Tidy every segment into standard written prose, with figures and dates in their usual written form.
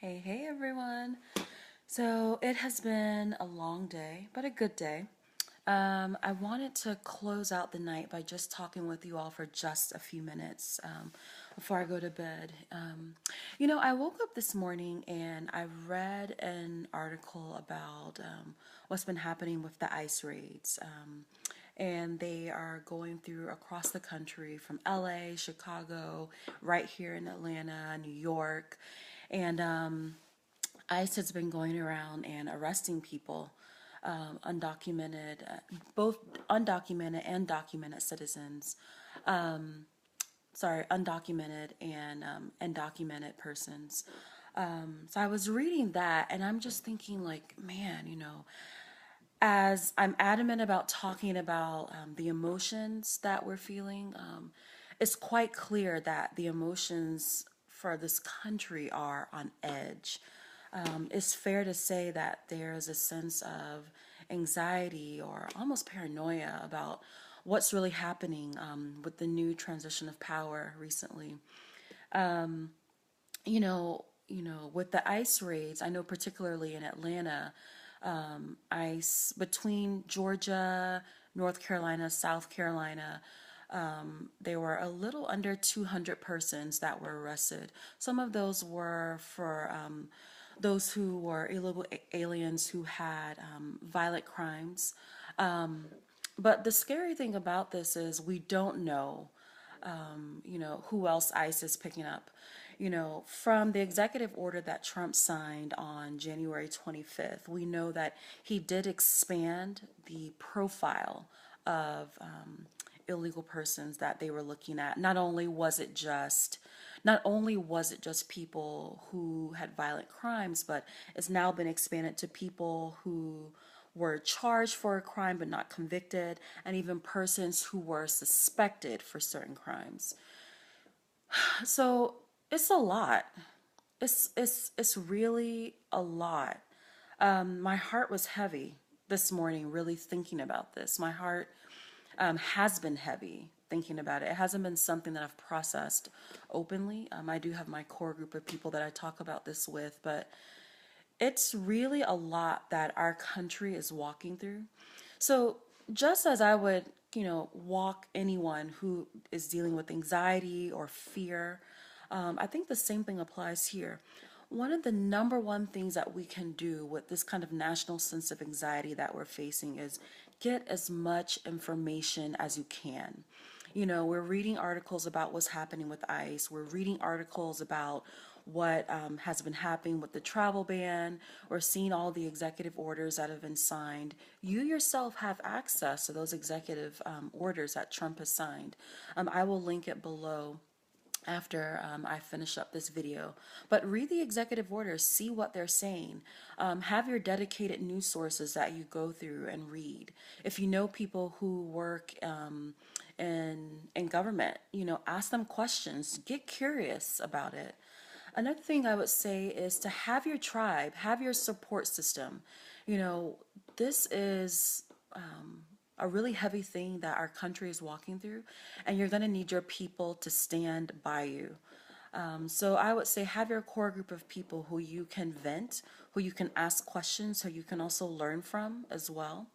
Hey everyone. So it has been a long day, but a good day. I wanted to close out the night by just talking with you all for just a few minutes before I go to bed. I woke up this morning and I read an article about what's been happening with the ICE raids. And they are going through across the country from LA, Chicago, right here in Atlanta, New York. And ICE has been going around and arresting people, undocumented, both undocumented and documented citizens. Sorry, undocumented and documented persons. So I was reading that, and I'm just thinking, like, man, as I'm adamant about talking about the emotions that we're feeling, it's quite clear that the emotions for this country are on edge. It's fair to say that there's a sense of anxiety or almost paranoia about what's really happening with the new transition of power recently. With the ICE raids, I know particularly in Atlanta, ICE between Georgia, North Carolina, South Carolina, there were a little under 200 persons that were arrested. Some of those were for those who were illegal aliens who had violent crimes. But the scary thing about this is we don't know who else ICE is picking up. From the executive order that Trump signed on January 25th, we know that he did expand the profile of illegal persons that they were looking at. Not only was it just people who had violent crimes, but it's now been expanded to people who were charged for a crime but not convicted, and even persons who were suspected for certain crimes. So it's a lot. It's really a lot. My heart was heavy this morning, really thinking about this. My heart has been heavy thinking about it. It hasn't been something that I've processed openly. I do have my core group of people that I talk about this with, but it's really a lot that our country is walking through. So, just as I would, walk anyone who is dealing with anxiety or fear, I think the same thing applies here. One of the number one things that we can do with this kind of national sense of anxiety that we're facing is get as much information as you can. We're reading articles about what's happening with ICE. We're reading articles about what has been happening with the travel ban. We're seeing all the executive orders that have been signed. You yourself have access to those executive orders that Trump has signed. I will link it below after I finish up this video. But read the executive orders, see what they're saying. Have your dedicated news sources that you go through and read. If you know people who work in government, ask them questions. Get curious about it. Another thing I would say is to have your tribe, have your support system. This is a really heavy thing that our country is walking through, and you're going to need your people to stand by you. So I would say have your core group of people who you can vent, who you can ask questions, who you can also learn from as well.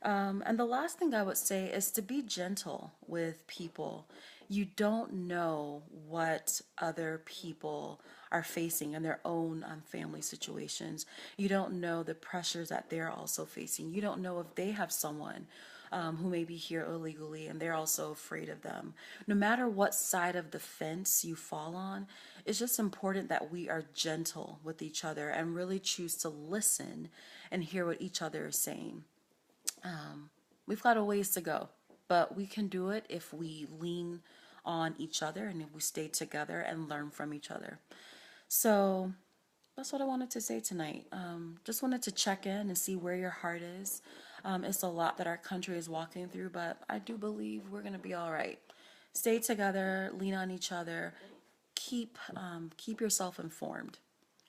And the last thing I would say is to be gentle with people. You don't know what other people are facing in their own family situations. You don't know the pressures that they're also facing. You don't know if they have someone who may be here illegally and they're also afraid of them. No matter what side of the fence you fall on, it's just important that we are gentle with each other and really choose to listen and hear what each other is saying. We've got a ways to go, but we can do it if we lean on each other and if we stay together and learn from each other. So that's what I wanted to say tonight. Just wanted to check in and see where your heart is. It's a lot that our country is walking through, but I do believe we're going to be all right. Stay together, lean on each other, keep yourself informed.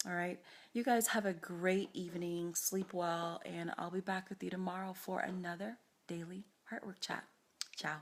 All right. You guys have a great evening. Sleep well, and I'll be back with you tomorrow for another daily HeartWork chat. Ciao.